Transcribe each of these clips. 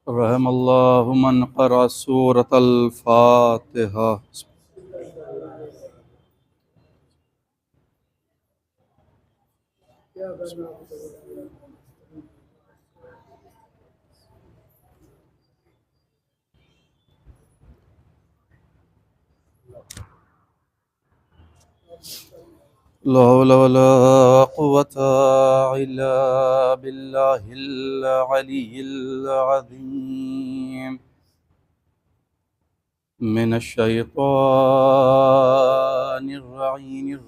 रहमल्लाहु मन क़रा सूरतल फ़ातिहा। ला हौला वला क़ुव्वता इल्ला बिल्लाहिल अलिय्यिल अज़ीम। मिनश शैतानिर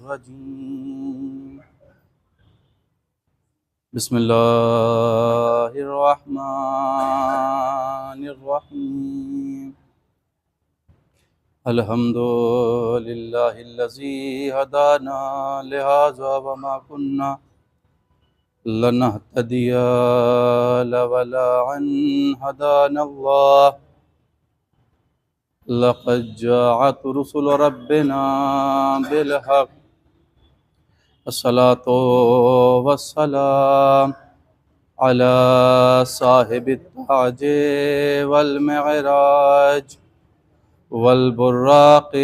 रजीम। बिस्मिल्लाहिर रहमानिर रहीम। अल्हम्दुलिल्लाहिल्लज़ी हदाना लिहाज़ा वमा कुन्ना लनहतदिया लवला अन हदानल्लाह। लक़द जाअत रुसुलु रब्बिना बिलहक़। अस्सलातु वस्सलाम अला साहिबित ताज वल मिअराज वल बुर्राक़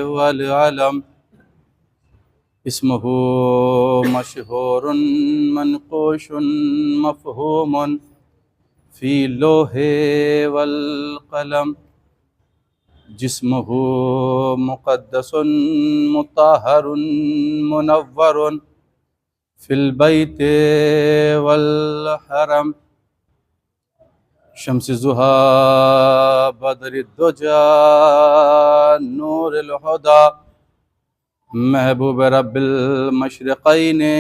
वल अलम। इस्मुहु मशहूरुन मनक़ूशुन मफ़हूमुन फ़ी लोहे वल क़लम। जिस्मुहु मुक़द्दसुन मुत्तहरुन मुनव्वरुन फ़िल बैति वल हरम। शम्स ज़ुहा बद्रिद्दुजा नूरिल हुदा। महबूब रब्बिल मशरिक़ैनि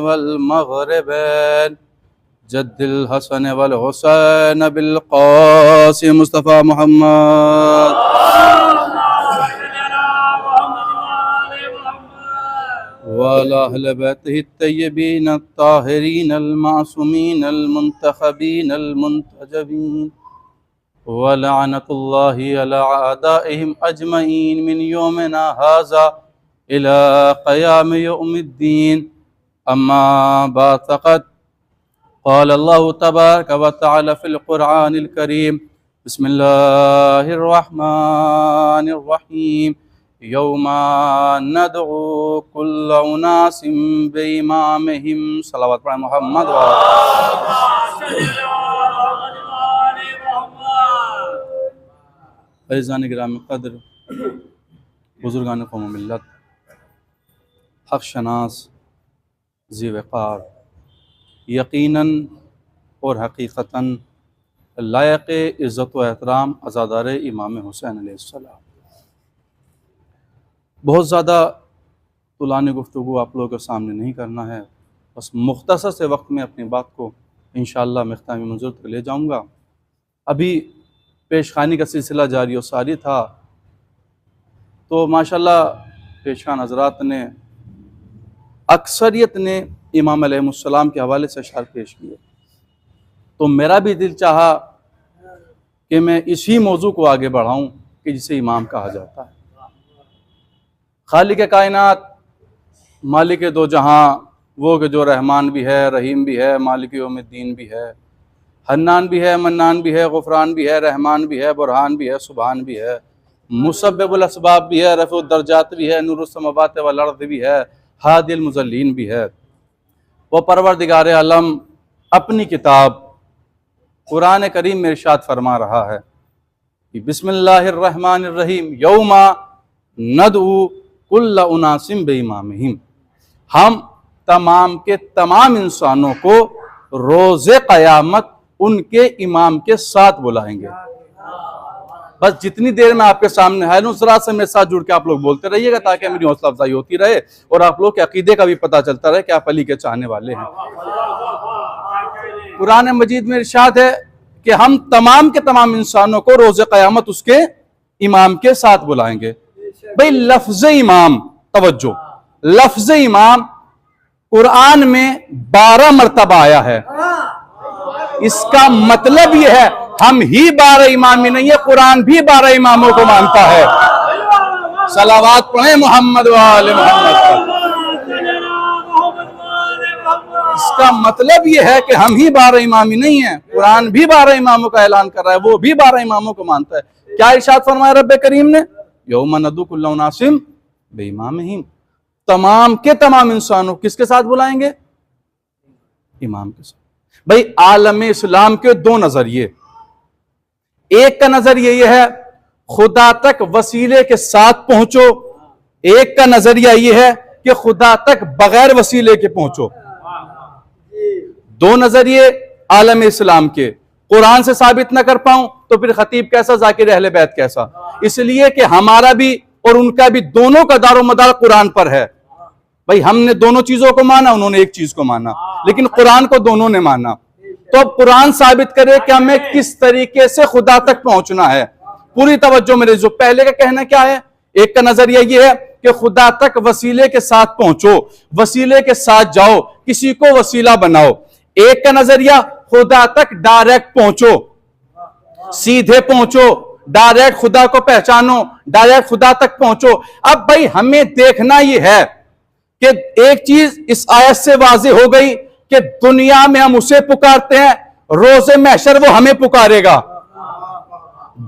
वल मग़रिबैन। जद्दिल हसन वल हुसैन बिल क़ासिम मुस्तफ़ा मुहम्मद वाला अहले बैतिही तय्यबीन अत्ताहिरीन अल मासूमीन अल मुंतखबीन अल मुंतजबीन। व लअनतुल्लाहि अला अदाइहिम अजमईन मिन यौमिना हाज़ा इला क़याम यौमिद्दीन। अम्मा बाद फ़क़द क़ाल अल्लाहु तबारक व तआला फ़िल क़ुरआनिल करीम। बिस्मिल्लाहिर रहमानिर रहीम। यौमा नदउ कुल्ल उनासिम बिइमामिहिम। सलावत पढ़ें मोहम्मद व फ़ैज़ान गिरामी क़द्र, बुज़ुर्गान क़ौम मिल्लत, हक़ शनास, ज़ी वक़ार, यकीनन और हकीकतन लायक़ इज़्ज़त व एहतराम अज़ादार इमाम हुसैन अलैहिस्सलाम। बहुत ज़्यादा तुलानी गुफ्तगू आप लोगों के सामने नहीं करना है, बस मुख्तसर से वक्त में अपनी बात को इंशाअल्लाह मख्तामी मंज़ूर तक ले जाऊँगा। अभी पेशखानी का सिलसिला जारी और सारी था, तो माशाअल्लाह पेशखान हज़रात ने अक्सरियत ने इमाम अलैहिस्सलाम के हवाले से अशआर पेश किए, तो मेरा भी दिल चाहा कि मैं इसी मौजू को आगे बढ़ाऊँ कि जिसे इमाम कहा जाता है। खालिक कायनात, मालिक दो जहाँ, वो कि जो रहमान भी है, रहीम भी है, मालिक यौमिद्दीन भी है, हन्नान भी है, मन्नान भी है, गुफ़रान भी है, रहमान भी है, बुरहान भी है, सुबहान भी है, मुसब्बिबुल अस्बाब भी है, रफ़उद दर्जात भी है, नूरुस समावात वल अर्ज़ भी है, हादिल मुज़ल्लीन भी है। वो परवरदिगार आलम अपनी किताब कुरान करीम में इरशाद फरमा रहा है कि बिस्मिल्लाहिर रहमानिर रहीम। यौमा नदउ कुल्ल उनासिम बिइमामिहिम। हम तमाम के तमाम इंसानों को रोज़े क़यामत उनके इमाम के साथ बुलाएंगे। बस जितनी देर में आपके सामने है नुसरात से मेरे साथ जुड़ के आप लोग बोलते रहिएगा, ताकि मेरी हौसला अफजाई होती रहे और आप लोग के अकीदे का भी पता चलता रहे कि आप अली के चाहने वाले हैं। कुरान मजीद में इरशाद है कि हम तमाम के तमाम इंसानों को रोज़े क़यामत उसके इमाम के साथ बुलाएंगे। भाई लफ्ज़ इमाम, तवज्जो, लफ्ज़ इमाम कुरान में 12 मरतबा आया है। इसका मतलब यह है हम ही 12 इमाम ही नहीं है, कुरान भी 12 इमामों को मानता है। सलावात पढ़े मोहम्मद व आले मोहम्मद। इसका मतलब ये है कि हम ही 12 इमामी नहीं है, कुरान भी 12 इमामों का ऐलान कर रहा है, वो भी 12 इमामों को मानता है। क्या इरशाद फरमाया रब्बे करीम ने, यौम नदू कुल्लु उनासिम बिइमामिहिम, तमाम के तमाम इंसानों किसके साथ बुलाएंगे, इमाम के साथ। भाई आलम इस्लाम के दो नजरिए, एक का नजरिया यह है खुदा तक वसीले के साथ पहुंचो, एक का नजरिया यह है कि खुदा तक बगैर वसीले के पहुंचो। दो नजरिए आलम इस्लाम के, कुरान से साबित ना कर पाऊं तो फिर खतीब कैसा, जाकिर अहले बैत कैसा। इसलिए कि हमारा भी और उनका भी दोनों का दारो मदार कुरान पर है। भाई हमने दोनों चीजों को माना, उन्होंने एक चीज को माना, लेकिन कुरान को दोनों ने माना। तो अब कुरान साबित करे कि हमें किस तरीके से खुदा तक पहुंचना है। पूरी तवज्जो मेरे, जो पहले का कहना क्या है, एक का नजरिया यह है कि खुदा तक वसीले के साथ पहुंचो, वसीले के साथ जाओ, किसी को वसीला बनाओ। एक का नजरिया खुदा तक डायरेक्ट पहुंचो, सीधे पहुंचो, डायरेक्ट खुदा को पहचानो, डायरेक्ट खुदा तक पहुंचो। अब भाई हमें देखना यह है कि एक चीज इस आयत से वाज़ेह हो गई कि दुनिया में हम उसे पुकारते हैं, रोज़े महशर वो हमें पुकारेगा।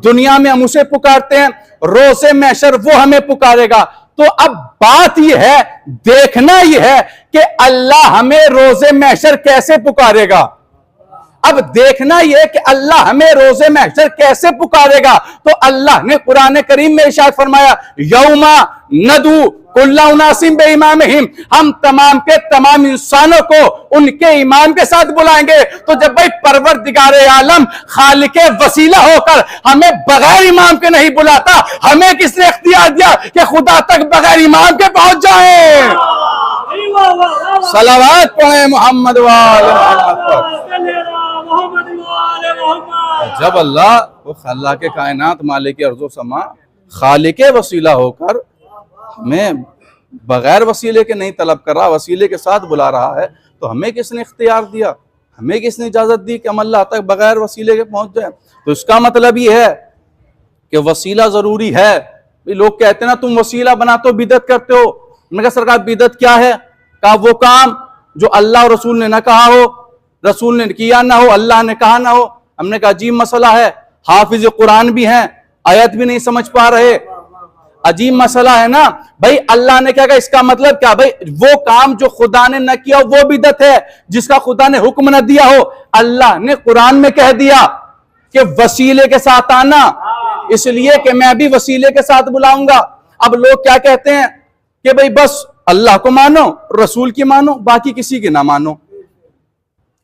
दुनिया में हम उसे पुकारते हैं, रोज़े महशर वो हमें पुकारेगा। तो अब बात यह है, देखना यह है कि अल्लाह हमें रोज़े महशर कैसे पुकारेगा। अब देखना यह कि अल्लाह हमें रोज़े महशर कैसे पुकारेगा। तो अल्लाह ने कुरान करीम में इरशाद फरमाया, यौमा नदू कुल्ला उनासिम बिइमामिहिम, हम तमाम के तमाम इंसानों को उनके इमाम के साथ बुलाएंगे। तो जब भाई परवरदिगारे आलम खालिके वसीला होकर हमें बगैर इमाम के नहीं बुलाता, हमें किसने इख्तियार दिया कि खुदा तक बगैर इमाम के पहुंच जाएं। सलावत पढ़े मोहम्मद वाले मोहम्मद पर। जब अल्लाह वो अल्लाह के कायनात मालिक अर्ज़ो समा खालिके वसीला होकर हमें बगैर वसीले के नहीं तलब कर रहा, वसीले के साथ बुला रहा है, तो हमें किसने इख्तियार दिया, हमें किसने इजाजत दी कि हम अल्लाह तक बगैर वसीले के पहुंच जाए। तो इसका मतलब ये है कि वसीला जरूरी है। लोग कहते हैं ना तुम वसीला बनाते हो, बिदअत करते हो। मैंने कहा सरकार बिदअत क्या है? कहा वो काम जो अल्लाह और रसूल ने ना कहा हो, रसूल ने किया ना हो, अल्लाह ने कहा ना हो। हमने कहा अजीब मसला है, हाफिज कुरान भी हैं, आयत भी नहीं समझ पा रहे, अजीब मसला है ना। भाई अल्लाह ने क्या कहा, इसका मतलब क्या? भाई वो काम जो खुदा ने न किया वो बिदअत है, जिसका खुदा ने हुक्म न दिया हो। अल्लाह ने कुरान में कह दिया कि वसीले के साथ आना, इसलिए कि मैं भी वसीले के साथ बुलाऊंगा। अब लोग क्या कहते हैं कि भाई बस अल्लाह को मानो, रसूल की मानो, बाकी किसी की ना मानो।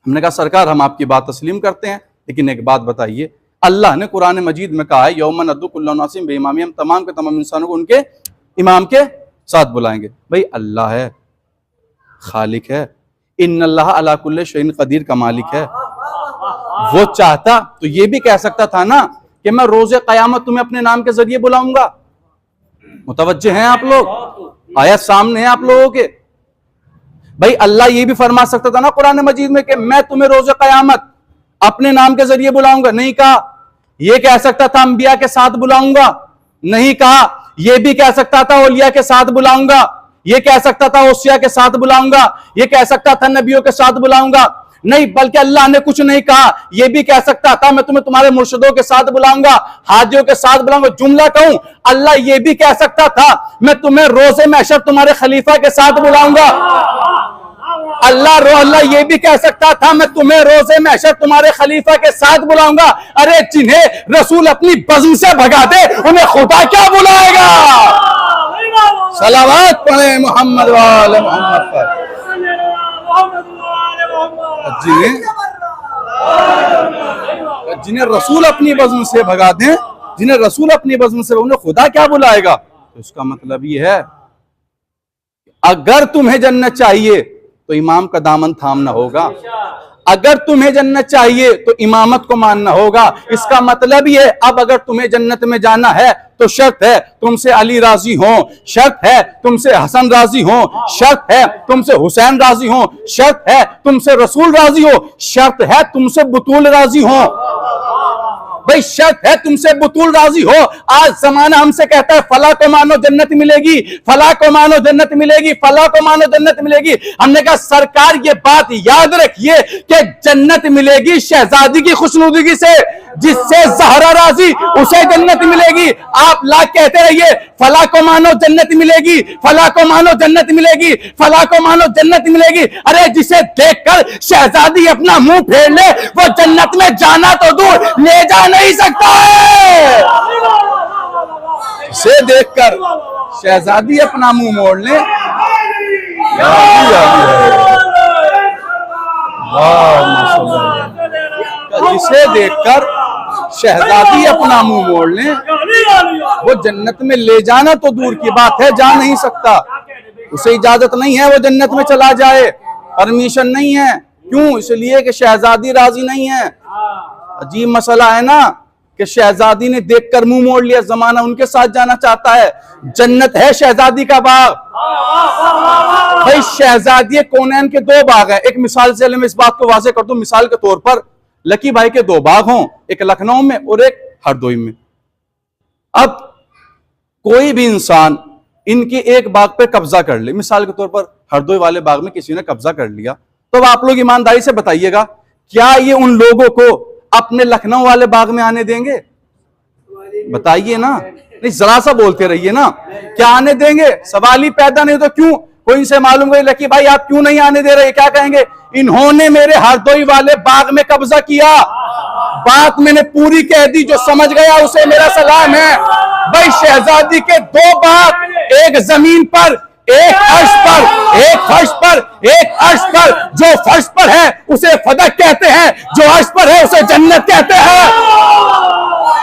हमने कहा सरकार हम आपकी बात तस्लीम करते हैं, लेकिन एक बात बताइए, अल्लाह ने कुरान मजीद में कहा है यौम नद्दु कुल्लु उनासिम बिइमामिहिम, हम तमाम के तमाम इंसानों को उनके इमाम के साथ बुलाएंगे। भाई अल्लाह है, खालिक है, इन्नल्लाह अला कुल्लि शैइन कदीर का मालिक है। वो चाहता तो ये भी कह सकता था ना कि मैं रोजे कयामत तुम्हें अपने नाम के जरिए बुलाऊंगा। मुतवज्जे हैं आप लोग? आयत सामने है आप लोगों के। भाई अल्लाह ये भी फरमा सकता था ना कुरान मजीद में कि मैं तुम्हें रोजे कयामत अपने नाम के जरिए बुलाऊंगा, नहीं कहा। ये कह सकता था अंबिया के साथ बुलाऊंगा, नहीं कहा। ये भी कह सकता था औलिया के साथ बुलाऊंगा, ये कह सकता था ओसिया के साथ बुलाऊंगा, ये कह सकता था नबियों के साथ बुलाऊंगा, नहीं। बल्कि अल्लाह ने कुछ नहीं कहा। ये भी कह सकता था मैं तुम्हें तुम्हारे मुर्शिदों के साथ बुलाऊंगा, हाजियों के साथ बुलाऊंगा। जुमला कहूं, अल्लाह ये भी कह सकता था मैं तुम्हें रोजे महशर तुम्हारे खलीफा के साथ बुलाऊंगा। अल्लाह ये भी कह सकता था मैं तुम्हें रोजे महशर तुम्हारे खलीफा के साथ बुलाऊंगा। अरे जिन्हें रसूल अपनी बज़्म से भगा दे उन्हें खुदा क्या बुलाएगा? सलावत पढ़े मोहम्मद वाले मोहम्मद पर। जिन्हें रसूल अपनी बज़्म से भगा दें, जिन्हें रसूल अपनी बज़्म से, उन्हें खुदा क्या बुलाएगा? तो इसका मतलब ये है अगर तुम्हें जन्नत चाहिए तो इमाम का दामन थामना होगा, अगर तुम्हें जन्नत चाहिए तो इमामत को मानना होगा। इसका मतलब ये, अब अगर तुम्हें जन्नत में जाना है तो शर्त है तुमसे अली राजी हो, शर्त है तुमसे हसन राजी हो, शर्त है तुमसे हुसैन राजी हो, शर्त है तुमसे रसूल राजी हो, शर्त है तुमसे बुतूल राजी हो। भाई शर्त है तुमसे बुतूल राजी हो। आज जमाना हमसे कहता है फला को मानो जन्नत मिलेगी, फला को मानो जन्नत मिलेगी, फला को मानो जन्नत मिलेगी। हमने कहा सरकार ये बात याद रखिए कि जन्नत मिलेगी शहजादी की खुशनुदगी से, जिससे ज़हरा राजी उसे जन्नत मिलेगी। आप लाख कहते रहिए फला को मानो जन्नत मिलेगी, फला को मानो जन्नत मिलेगी, फला को मानो जन्नत मिलेगी। अरे जिसे देखकर शहजादी अपना मुंह फेर ले वो जन्नत में जाना तो दूर ले जा नहीं सकता है। जिसे देखकर शहजादी अपना मुंह मोड़ ले, जिसे देखकर शहजादी अपना मुंह मोड़ ले वो जन्नत में ले जाना तो दूर की बात है जा नहीं सकता। उसे इजाजत नहीं है वो जन्नत में चला जाए, परमिशन नहीं है। क्यों? इसलिए कि शहजादी राजी नहीं है। अजीब मसला है ना कि शहजादी ने देखकर मुंह मोड़ लिया, जमाना उनके साथ जाना चाहता है। जन्नत है शहजादी का बाग। भाई शहजादी कौनैन के दो बाग है। एक मिसाल से मैं इस बात को वाज़ेह कर दूं, मिसाल के तौर पर लकी भाई के दो बाग हों, एक लखनऊ में और एक हरदोई में। अब कोई भी इंसान इनके एक बाग पे कब्जा कर ले, मिसाल के तौर पर हरदोई वाले बाग में किसी ने कब्जा कर लिया, तो अब आप लोग ईमानदारी से बताइएगा क्या ये उन लोगों को अपने लखनऊ वाले बाग में आने देंगे? बताइए ना। नहीं जरा सा बोलते रहिए ना, क्या आने देंगे? सवाल ही पैदा नहीं। तो क्यों? कोई इनसे मालूम गई लकी भाई आप क्यों नहीं आने दे रहे, क्या कहेंगे? इन्होंने मेरे हरदोई वाले बाग में कब्जा किया। बात मैंने पूरी कह दी, जो समझ गया उसे मेरा सलाम है। भाई शहजादी के दो बाग, एक जमीन पर, एक फर्श पर, एक फर्श पर, एक अर्श पर। जो फर्श पर है उसे फदक कहते हैं, जो अर्श पर है उसे जन्नत कहते हैं।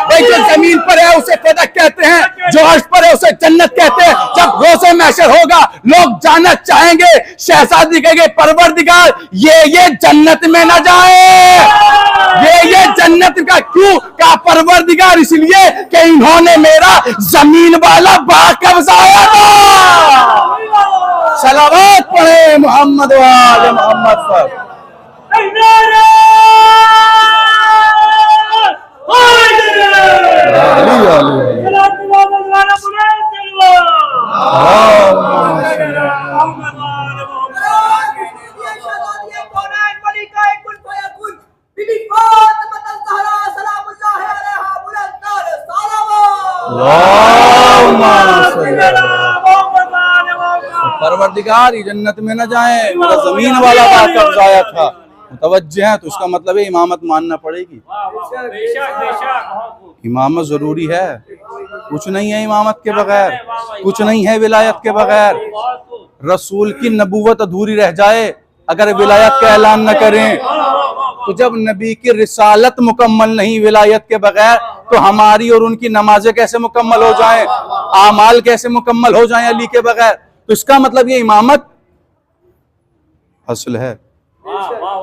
भाई जो जमीन पर है उसे फदक कहते हैं, जो अर्श पर है उसे जन्नत कहते हैं। जब रोज़े महशर होगा लोग जानना चाहेंगे, शहजादी कहेंगे परवरदिगार ये जन्नत में न जाए, ये जन्नत का क्यों का परवरदिगार? इसलिए कि इन्होंने मेरा जमीन वाला बाग कब्जाया था। सलावत पढ़े मोहम्मद वाले मोहम्मद पर। परवरदिगार ये जन्नत में न जाए, मेरा जमीन वाला बाग कब्जाया था। मुतवज्जे हैं तो इसका मतलब है इमामत मानना पड़ेगी। इमामत जरूरी है, कुछ नहीं है इमामत के बगैर, कुछ नहीं है विलायत के बगैर। रसूल की नबूवत अधूरी रह जाए अगर विलायत का ऐलान न करें। तो जब नबी की रिसालत मुकम्मल नहीं विलायत के बगैर, तो हमारी और उनकी नमाजें कैसे मुकम्मल हो जाएं, आमाल कैसे मुकम्मल हो जाएं अली के बगैर? तो इसका मतलब ये इमामत असल है।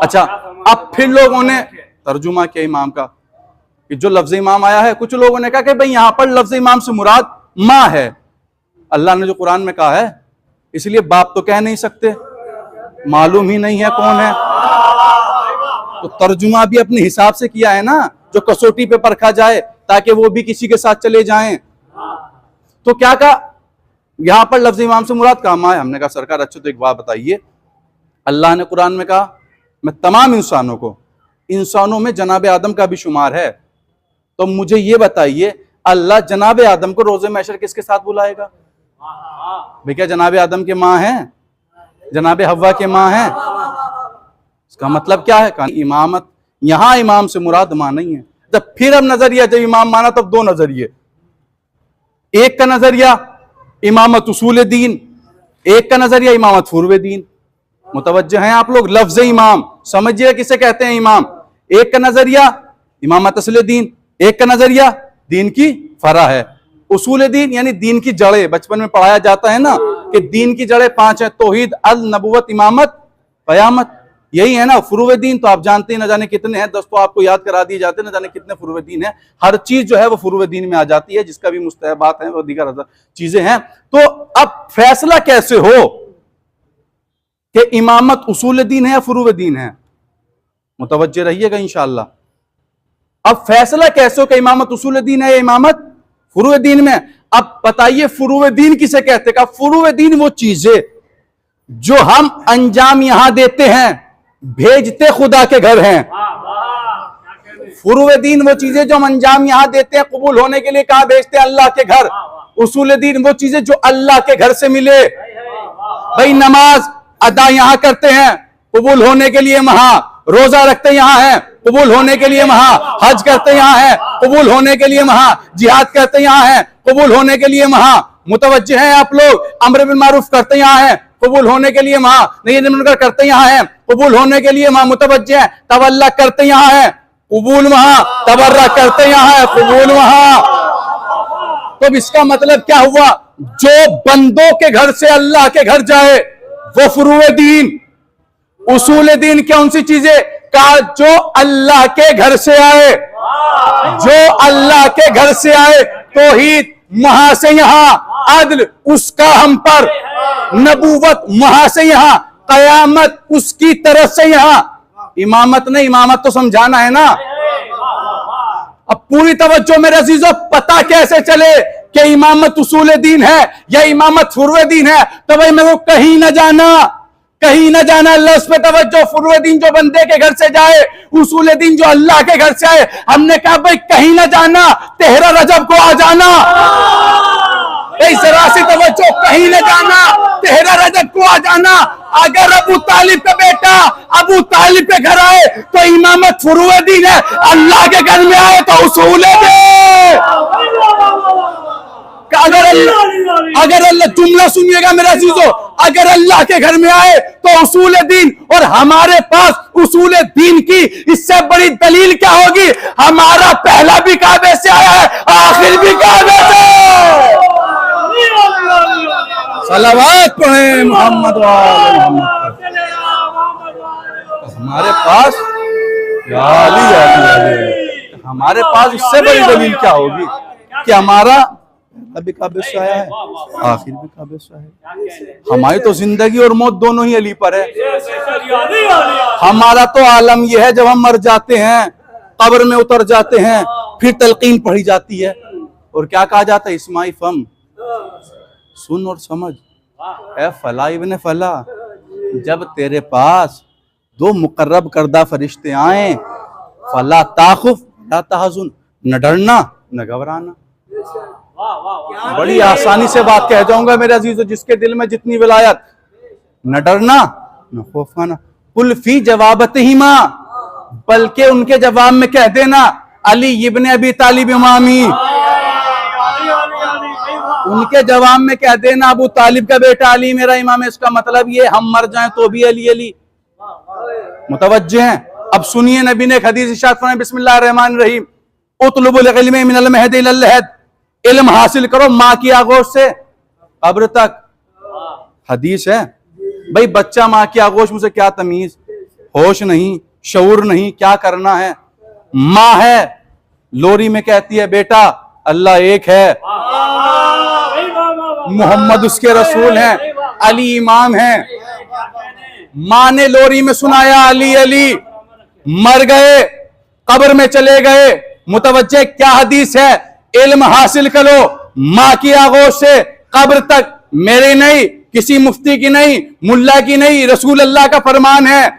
अच्छा, अब फिर लोगों ने तर्जुमा किया इमाम का कि जो लफ्ज इमाम आया है, कुछ लोगों ने कहा कि भाई यहां पर लफ्ज इमाम से मुराद माँ है। अल्लाह ने जो कुरान में कहा है इसलिए बाप तो कह नहीं सकते, मालूम ही नहीं है कौन है। तो तर्जुमा भी अपने हिसाब से किया है ना, जो कसौटी पे परखा जाए ताकि वो भी किसी के साथ चले जाएं। तो क्या कहा यहां पर लफ्ज इमाम से मुराद कहाँ माँ है? हमने कहा सरकार अच्छा तो एक बात बताइए, अल्लाह ने कुरान में कहा मैं तमाम इंसानों को, इंसानों में जनाब आदम का भी शुमार है। तो मुझे ये बताइए अल्लाह जनाब आदम को रोज़े महशर किसके साथ बुलाएगा? भाई क्या जनाब आदम के माँ हैं, जनाब हव्वा के माँ हैं? इसका मतलब क्या है? इमामत यहां इमाम से मुराद माँ नहीं है। जब फिर अब नजरिया, जब इमाम माना तब दो नजरिए। एक का नजरिया इमामत उसूल दीन, एक का नजरिया इमामत फुर्व दीन। मुतवज्जे हैं आप लोग? लफ्ज इमाम समझिए किसे कहते हैं इमाम। एक का नजरिया इमामत असल दीन, एक का नजरिया दीन की फरा है। उसूल दीन यानी दीन की जड़ें, बचपन में पढ़ाया जाता है ना कि दीन की जड़ें 5 हैं, तौहीद, अल, नबुवत, इमामत, कयामत, यही है ना। फुरूव दीन तो आप जानते हैं, न जाने कितने हैं, 10 तो आपको याद करा दिए जाते हैं, न जाने कितने फुरूव दीन है। हर चीज जो है वो फुरूव दीन में आ जाती है, जिसका भी मुस्तहबात है और दीगर चीजें हैं। तो अब फैसला कैसे हो कि इमामत उसूल दीन है या फुरूव दीन है? मुतवज्जे रहिएगा इंशाअल्लाह। अब फैसला कैसे हो कि इमामत उसूल दीन है या इमामत फुरूए दीन में? अब बताइए फुरूए दीन किसे कहते हैं? फुरूए दीन वो चीजें जो हम अंजाम यहां देते हैं, भेजते खुदा के घर हैं। फुरूए दीन वो चीजें जो हम अंजाम यहां देते हैं, कबूल होने के लिए कहां भेजते हैं? अल्लाह के घर। उसूल दीन वो चीजें जो अल्लाह के घर से मिले। भाई नमाज अदा यहां करते हैं, कबूल होने के लिए वहां। रोजा रखते यहां है, कबूल होने के लिए वहां। हज करते यहां है, कबूल होने के लिए वहां। जिहाद करते यहां है, कबूल होने के लिए वहां। मुतवज्जे हैं आप लोग, अम्र बिल मारूफ करते यहां है, कबूल होने के लिए वहां। नहीं मुनकर करते यहां है, कबूल होने के लिए वहां। मुतवज्जे हैं, तवल्ला करते यहां है, कबूल वहां। तबर्रा करते यहां है, कबूल वहां। तो इसका मतलब क्या हुआ? जो बंदों के घर से अल्लाह के घर जाए वो फुरूए दीन। उसूल दीन कौन सी चीजें? का जो अल्लाह के घर से आए, जो अल्लाह के घर से आए। तौहीद वहां से यहां, अदल उसका हम पर, नबूवत वहां से यहां, कयामत उसकी तरफ से यहां। इमामत नहीं, इमामत तो समझाना है ना। अब पूरी तवज्जो मेरे अजीजों, पता कैसे चले कि इमामत उसूल दीन है या इमामत फुरूए दीन है? तो भाई मेरे को कहीं ना जाना, कहीं ना जाना। अल्लाह उस पे तवज्जो। फुरूए दीन जो बंदे के घर से जाए, उसूल दीन जो अल्लाह के घर से आए। हमने कहा भाई कहीं ना जाना, 13 रजब को आ जाना। जरा सी तवज्जो, कहीं न जाना, 13 रजब को आ जाना। अगर अबू तालिब का बेटा अबू तालिब के घर आए तो इमामत फुरूए दीन है, अल्लाह के घर में आए तो उसूल दीन। अगर अल्लाह, जुमला सुनिएगा मेरा अजीजों, अगर अल्लाह के घर में आए तो उसूल दीन। और हमारे पास उसूल दीन की इससे बड़ी दलील क्या होगी? हमारा पहला भी काबे से आया है, आखिर भी काबे से। सलावत पढ़े मोहम्मद वाले मोहम्मद। हमारे पास हमारे पास इससे बड़ी दलील क्या होगी कि हमारा अभी काबे से आया है, आखिर भी काबे से आया है। हमारी तो जिंदगी और मौत दोनों ही अली पर है। हमारा तो आलम यह है, जब हम मर जाते हैं, कब्र में उतर जाते हैं, फिर तलकीन पढ़ी जाती है और क्या कहा जाता है? इस्माई फम, सुन और समझ। ए फला इब्ने फला, जब तेरे पास 2 मुकर्रब करदा फरिश्ते आए, फला ताखुफ ला तहजुन, न डरना न घबराना। बड़ी आसानी से बात कह जाऊंगा मेरे अजीजों, जिसके दिल में जितनी विलायत, न डरना न खौफाना। कुल फी जवाबतहिमा, बल्कि उनके जवाब में कह देना अली इब्ने अबी तालिब इमामी। उनके जवाब में कह देना अबू तालिब का बेटा अली मेरा इमाम है। इसका मतलब ये हम मर जाएं तो भी अली अली। मुतवज्जे हैं? अब सुनिए, नबी ने एक हदीस इरशाद फरमाया, बिस्मिल्लाहिर रहमानिर रहीम, उतलुबुल इल्म मिनल महद इलल लहद, इल्म हासिल करो माँ की आगोश से कब्र तक। हदीस है भाई, बच्चा माँ की आगोश में से क्या तमीज, होश नहीं, शऊर नहीं, क्या करना है। माँ है, लोरी में कहती है बेटा अल्लाह एक है, मोहम्मद उसके रसूल हैं, अली इमाम हैं। माँ ने लोरी में सुनाया अली अली, मर गए, कब्र में चले गए। मुतवज्जे क्या हदीस है? इल्म हासिल करो माँ की आगोश से कब्र तक। मेरी नहीं, किसी मुफ्ती की नहीं, मुल्ला की नहीं, रसूल अल्लाह का फरमान है।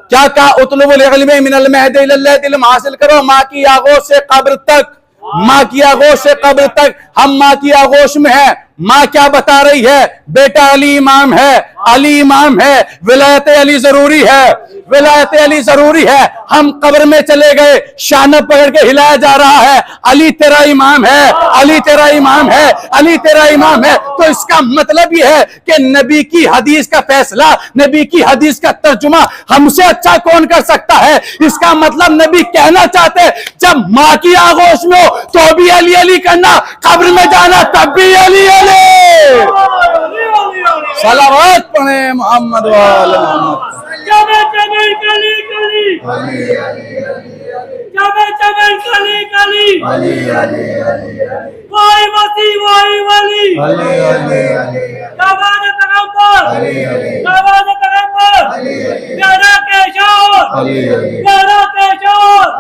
क्या कहा? उतलुबुल इल्म मिनल महद इलल लहद, इल्म हासिल करो माँ की आगोश से कब्र तक। माँ की आगोश से कब्र तक। हम माँ की आगोश में है। माँ क्या बता रही है? बेटा अली इमाम है, अली इमाम है, विलायत अली जरूरी है, विलायत अली जरूरी है। हम कब्र में चले गए, शान पकड़ के हिलाया जा रहा है, अली तेरा इमाम है, अली तेरा इमाम है, अली तेरा इमाम है। तो इसका मतलब यह है कि नबी की हदीस का फैसला, नबी की हदीस का तर्जुमा हमसे अच्छा कौन कर सकता है? इसका मतलब नबी कहना चाहते, जब माँ की आगोश में हो तो भी अली अली करना, कब्र में जाना तब भी अली अली। सलावत पढ़े मोहम्मद वाले मोहम्मद।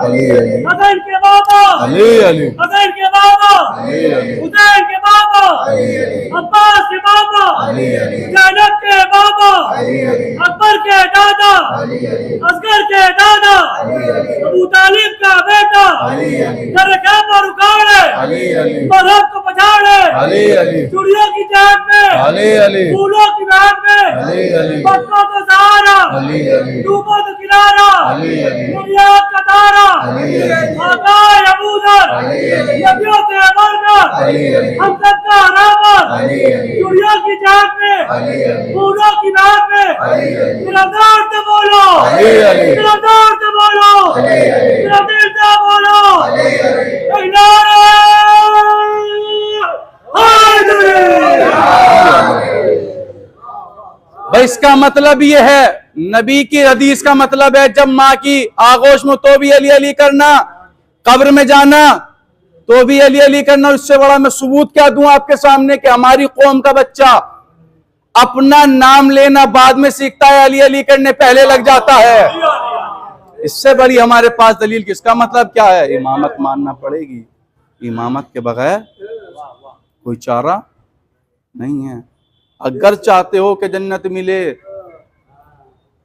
अली अली हसन के बाबा अली अली हसन के बाबा अली अली हुसैन के बाबा अली अली अब्बास के बाबा अली अली जैनब के बाबा अली अली अकबर के दादा अली अली असगर के दादा अली अली अबू तालिब का बेटा अली अली दरगाह पर उखाड़े अली अली मजहब को पछाड़े अली अली चूड़ियों की जान में अली अली फूलों की महक में अली अली पत्तों तो सहारा अली अली डूबो तो किनारा अली अली दुनिया का तारा अली अली आकाए अबूजर अली अली नबियों से बढ़कर अली अली हम सबका रहमत अली अली चूड़ियों की जान में अली अली फूलों की महक में अली अली मेरा जोर से बोलो अली अली मेरा जोर से बोलो अली अली मेरा दिल से बोलो अली अली एक नारा हैदरी। भाई इसका मतलब ये है, नबी की हदीस का मतलब है, जब माँ की आगोश में तो भी अली अली करना, कब्र में जाना तो भी अली अली करना। उससे बड़ा मैं सबूत क्या दूं आपके सामने कि हमारी कौम का बच्चा अपना नाम लेना बाद में सीखता है, अली अली करने पहले लग जाता है। इससे बड़ी हमारे पास दलील किसका मतलब क्या है? इमामत मानना पड़ेगी, इमामत के बगैर कोई चारा नहीं है। अगर चाहते हो कि जन्नत मिले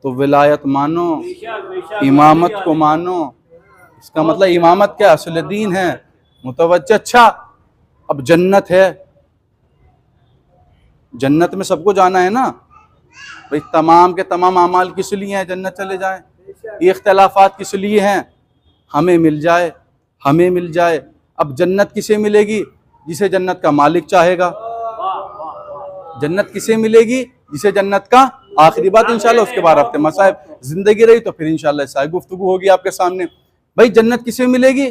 तो विलायत मानो, इमामत को मानो। इसका मतलब इमामत क्या असल दीन है, मुतवज्जह। अच्छा, अब जन्नत है, जन्नत में सबको जाना है ना भाई। तमाम के तमाम अमाल किस लिए हैं? जन्नत चले जाएं। ये इख्तलाफात किस लिए हैं? हमें मिल जाए, हमें मिल जाए। अब जन्नत किसे मिलेगी? जिसे जन्नत का मालिक चाहेगा। जन्नत किसे मिलेगी? जिसे जन्नत का, आखिरी बात इंशाल्लाह, उसके बाद हफ्ते मसाइब जिंदगी रही तो फिर इंशाल्लाह ऐसा गुफ्तगू होगी आपके सामने। भाई जन्नत किसे मिलेगी?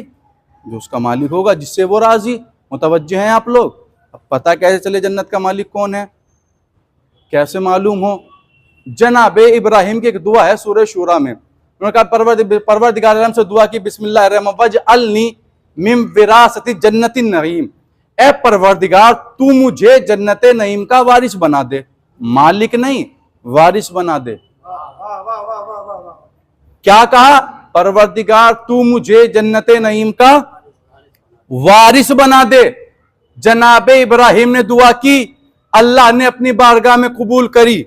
जो उसका मालिक होगा, जिससे वो राजी। मुतवज्जे हैं आप लोग? अब पता कैसे चले जन्नत का मालिक कौन है? कैसे मालूम हो? जनाबे इब्राहिम की एक दुआ है सूरह शूरा में। उन्होंने कहा परवरदिगार आलम से दुआ की, बिस्मिल्लाहिर्रहमानिर्रहीम, वजअलनी मिन विरासति जन्नतिन नईम। ए परवरदिगार, तू मुझे जन्नत नईम का वारिस बना दे। मालिक नहीं, वारिस बना दे। क्या कहा? परवरदिगार तू मुझे जन्नत नईम का वारिस बना दे। जनाबे इब्राहिम ने दुआ की, अल्लाह ने अपनी बारगाह में कबूल करी,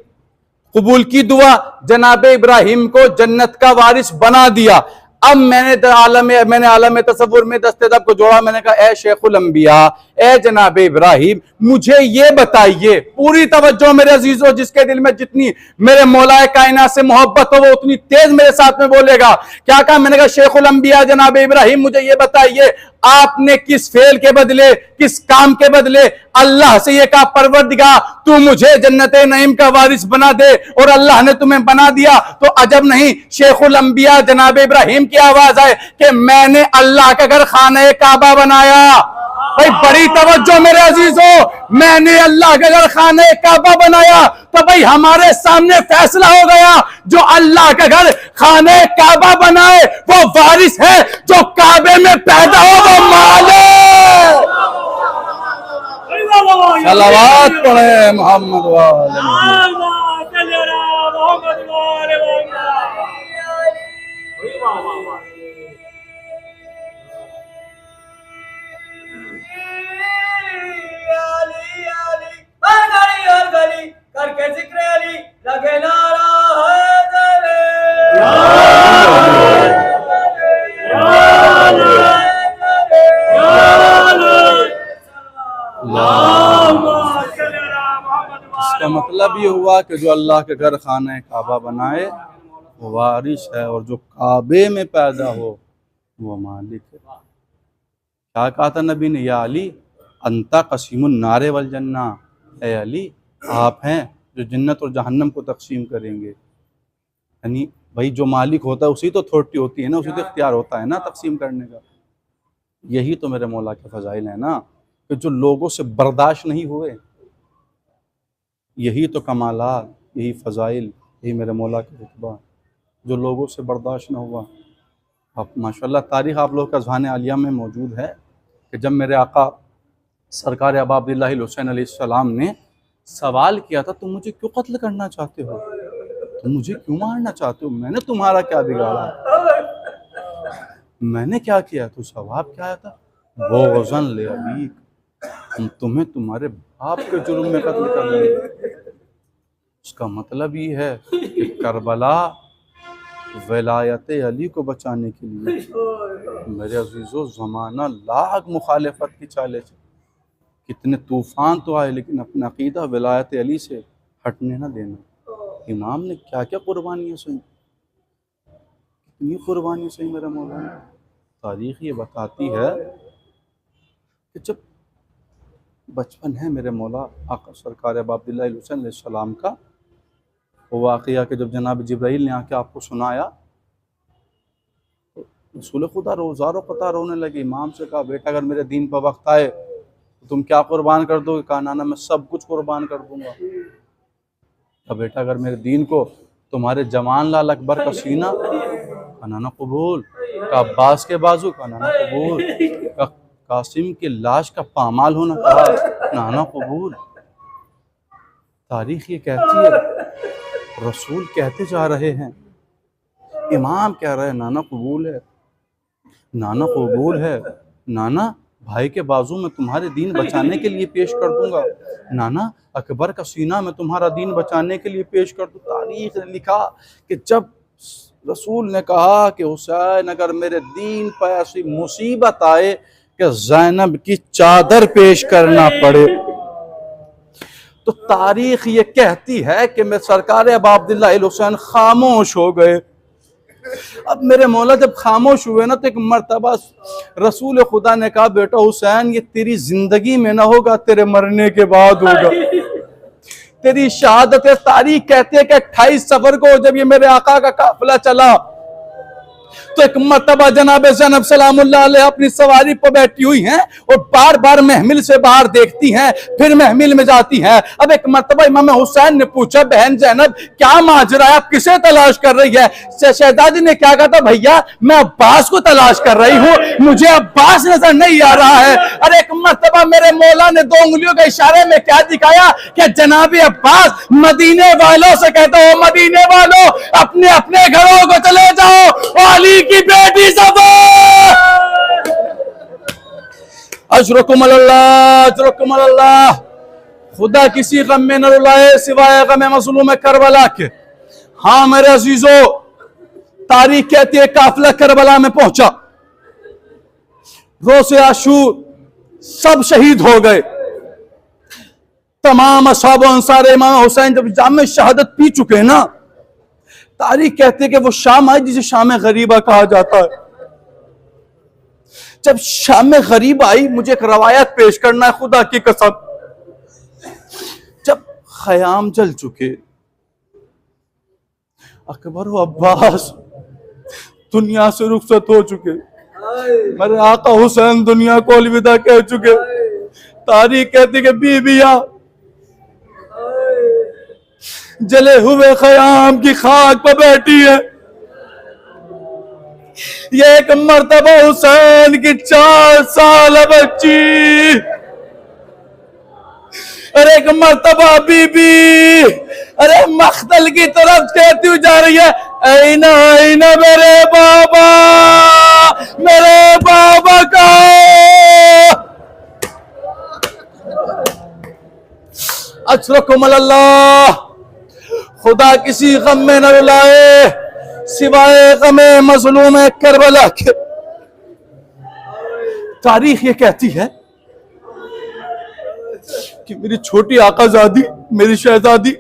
कबूल की दुआ, जनाबे इब्राहिम को जन्नत का वारिस बना दिया। अब मैंने आलम तसव्वुर में दस्तदब को जोड़ा। मैंने कहा, ए शेखुल अंबिया, ए जनाबे इब्राहिम, मुझे ये बताइए, पूरी तवज्जो मेरे अजीजों, जिसके दिल में जितनी मेरे मौलाए कायनात से मोहब्बत हो वो उतनी तेज मेरे साथ में बोलेगा। क्या कहा? मैंने कहा, शेखुल अंबिया जनाबे इब्राहिम, मुझे ये बताइए, आपने किस फेल के बदले, किस काम के बदले अल्लाह से ये कहा, परवरदिगार तू मुझे जन्नत नईम का वारिस बना दे, और अल्लाह ने तुम्हें बना दिया? तो अजब नहीं, शेखुल अंबिया जनाब इब्राहिम की आवाज है कि मैंने अल्लाह का घर खाने काबा बनाया। भाई बड़ी तवज्जो मेरे अजीजों, मैंने अल्लाह का घर खाने काबा बनाया। तो भाई हमारे सामने फैसला हो गया, जो अल्लाह का घर खाने काबा बनाए वो वारिस है, जो काबे में पैदा हो वो मालिक। सलावत पढ़े मोहम्मद वाले। करके जिक्र अली लगे नारा हैदरी। इसका मतलब ये हुआ कि जो अल्लाह के घर खाना काबा बनाए वो वारिस है, और जो काबे में पैदा हो वो मालिक है। क्या कहा था नबी ने? या अली अंता कसीमुन नारे वल जन्ना। ए अली, आप हैं जो जन्नत और जहन्नम को तकसीम करेंगे। यानी भाई जो मालिक होता है उसी तो अथॉरिटी होती है ना, उसी तो इख्तियार होता है ना तकसीम करने का। यही तो मेरे मौला के फजाइल है ना, कि जो लोगों से बर्दाश्त नहीं हुए, यही तो कमालात, यही फजाइल, यही मेरे मौला का रुतबा, जो लोगों से बर्दाश्त न हुआ। अब माशाल्लाह तारीख़ आप लोग का ज़हान आलिया में मौजूद है कि जब मेरे आका सरकार अबा अब्दुल्लाह हुसैन अलैहिस्सलाम ने सवाल किया था, तुम मुझे क्यों कत्ल करना चाहते हो, तुम मुझे क्यों मारना चाहते हो, मैंने तुम्हारा क्या बिगाड़ा। मैंने क्या किया? तो जवाब क्या आया था? बोगज़न ले अबीक, हम तुम्हें तुम्हारे बाप के जुर्म में कत्ल कर लेंगे। उसका मतलब ये है कि करबला वलायत अली को बचाने के लिए मेरे अजीज़ों ज़माना लाख मुखालिफत की चालें चली, कितने तूफ़ान तो आए, लेकिन अपना अक़ीदा वलायत अली से हटने ना देना। इमाम ने क्या क्या कुर्बानियाँ सही, कितनी कुर्बानियाँ सही मेरा मौलाना। तारीख़ ये बताती है कि जब बचपन है मेरे मौला आका सरकार अबू अब्दुल्लाह हुसैन अलैहिस्सलाम का, वो वाक़या कि जब जनाब जिब्राइल ने आके आपको सुनाया तो रसूल खुदा रोज़ारों कता रोने लगे। इमाम से कहा, बेटा अगर मेरे दीन पर वक्त आए तो तुम क्या कुर्बान कर दोगे? कहा, नाना मैं सब कुछ कुर्बान कर दूंगा। कहा, बेटा अगर मेरे दीन को तुम्हारे जवान लाल अकबर का सीना? कहा, नाना कबूल। कहा, अब्बास के बाजू? कहा, नाना कबूल। कहा, कासिम की लाश का पामाल होना? कहा, नाना कबूल। तारीख ये कहती है, रसूल कहते जा रहे हैं, इमाम कह रहे हैं नाना कबूल है, नाना कबूल है, नाना भाई के बाजू में तुम्हारे दीन बचाने के लिए पेश कर दूंगा, नाना अकबर का सीना में तुम्हारा दीन बचाने के लिए पेश कर दूँ। तारीख ने लिखा कि जब रसूल ने कहा कि हुसैन अगर मेरे दीन पर ऐसी मुसीबत आए कि ज़ैनब की चादर पेश करना पड़े, तो तारीख ये कहती है कि मैं सरकार अबू अब्दुल्लाह हुसैन खामोश हो गए। अब मेरे मौला जब खामोश हुए ना, तो एक मर्तबा रसूल खुदा ने कहा, बेटा हुसैन ये तेरी जिंदगी में ना होगा, तेरे मरने के बाद होगा, तेरी शहादत। तारीख कहती है कि 28 सफर को जब ये मेरे आका का काफिला चला, तो एक मर्तबा जनाब ज़ैनब सलामुल्लाह अलैहा अपनी सवारी पर बैठी हुई हैं और बार बार महमिल से बाहर देखती हैं, फिर महमिल में जाती हैं। अब एक मर्तबा इमाम हुसैन ने पूछा, बहन ज़ैनब क्या माजरा है, आप किसे तलाश कर रही है? शहजादी ने क्या कहा था, भैया मैं अब्बास को तलाश कर रही हूँ, मुझे अब्बास नजर नहीं आ रहा है। अरे एक मर्तबा मेरे मौला ने 2 उंगलियों के इशारे में क्या दिखाया कि जनाब अब्बास मदीने वालों से कहता हो, मदीने वालों अपने अपने घरों को चले जाओ, अली की बेटी सफर अजरुकुम अल्लाह, अजरुकुम अल्लाह। खुदा किसी गम में न रुलाए सिवाय गम मज़लूम करबला के। हाँ मेरे अजीजों, तारीख कहती है काफिला करबला में पहुंचा, रोज़े आशूर सब शहीद हो गए। तमाम असहाब अंसार इमाम हुसैन जब जाम शहादत पी चुके ना, तारीख कहते हैं कि वो शाम आई जिसे शाम गरीबा कहा जाता है। जब शाम गरीब आई, मुझे एक रवायत पेश करना है खुदा की कसम। जब खयाम जल चुके, अकबर व अब्बास दुनिया से रुखसत हो चुके, मेरे आका हुसैन दुनिया को अलविदा कह चुके। तारीख कहती कि बीबियां जले हुए खयाम की खाक पर बैठी है। ये एक मर्तबा हुसैन की 4 साल बच्ची, अरे एक मर्तबा बीबी अरे मख्तल की तरफ कहती हुई जा रही है, ऐना ऐना मेरे बाबा, मेरे बाबा का। अशरकुम अल्लाह, खुदा किसी गम में न रुलाए सिवाय गमे मजलूम करबला के। तारीख ये कहती है कि मेरी छोटी आकाजादी, मेरी शहजादी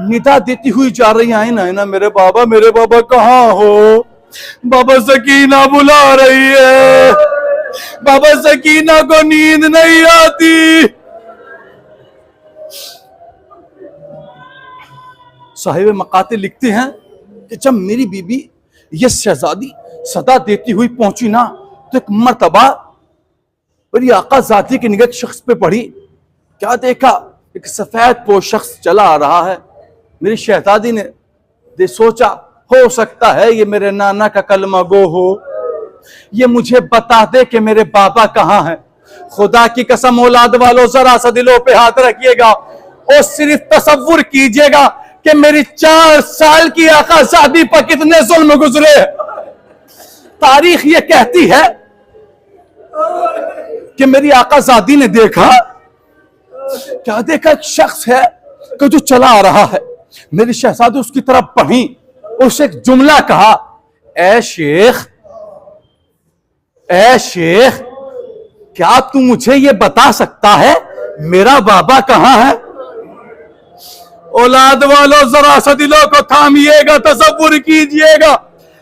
निदा देती हुई जा रही है, ना मेरे बाबा कहाँ हो? बाबा सकीना बुला रही है, बाबा सकीना को नींद नहीं आती। साहिब मकाते लिखते हैं कि जब मेरी बीबी ये शहजादी सदा देती हुई पहुंची ना, तो एक मर्तबा मेरी आका जाती की निगाह शख्स पे पड़ी। क्या देखा? एक सफेद पोश शख्स चला आ रहा है। मेरी शहजादी ने सोचा हो सकता है ये मेरे नाना का कलमा गो हो, ये मुझे बता दे कि मेरे बाबा कहाँ हैं। खुदा की कसम औलाद वालों, जरा सा दिलों पे हाथ रखिएगा और सिर्फ तसव्वुर कीजिएगा कि मेरी 4 साल की आका शादी पर कितने जुल्म गुजरे। तारीख ये कहती है कि मेरी आकाज़ादी ने देखा, क्या देखा, एक शख्स है कि जो चला आ रहा है। मेरी शहजादी उसकी तरफ बढ़ी, उसे एक जुमला कहा, ए शेख, क्या तू मुझे ये बता सकता है मेरा बाबा कहां है? औलाद वालों, जरा सा दिलों को थामिएगा, तसव्वुर कीजिएगा।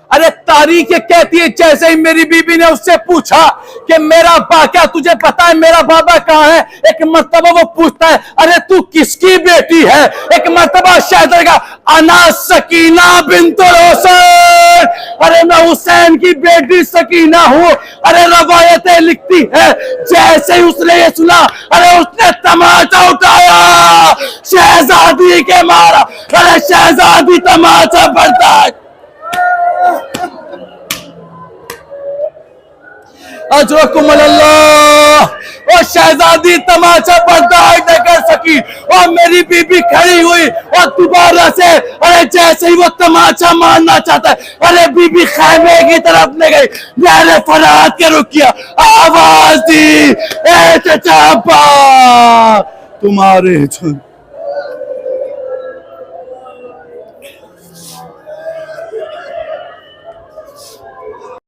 अरे तारीख ये कहती है, जैसे ही मेरी बीबी ने उससे पूछा कि मेरा क्या तुझे पता है मेरा बाबा कहां है, एक मर्तबा वो पूछता है, अरे तू किसकी बेटी है? एक मर्तबा शहजादा का, अना सकीना बिन्तुल हुसैन, अरे मैं हुसैन की बेटी सकीना हूं। अरे रवायतें लिखती है, जैसे ही उसने ये सुना, अरे उसने तमाचा उठाया, शहजादी के मारा। अरे शहजादी तमाचा पड़ता है, अजरकुमुल्लाह, और शहजादी तमाचा बर्दाश्त न कर सकी और मेरी बीबी खड़ी हुई और दोबारा से, अरे जैसे ही वो तमाचा मारना चाहता है, अरे बीबी खैमे की तरफ ले गई। मैंने फरियाद के रुक किया, आवाज दी, ए चचा तुम्हारे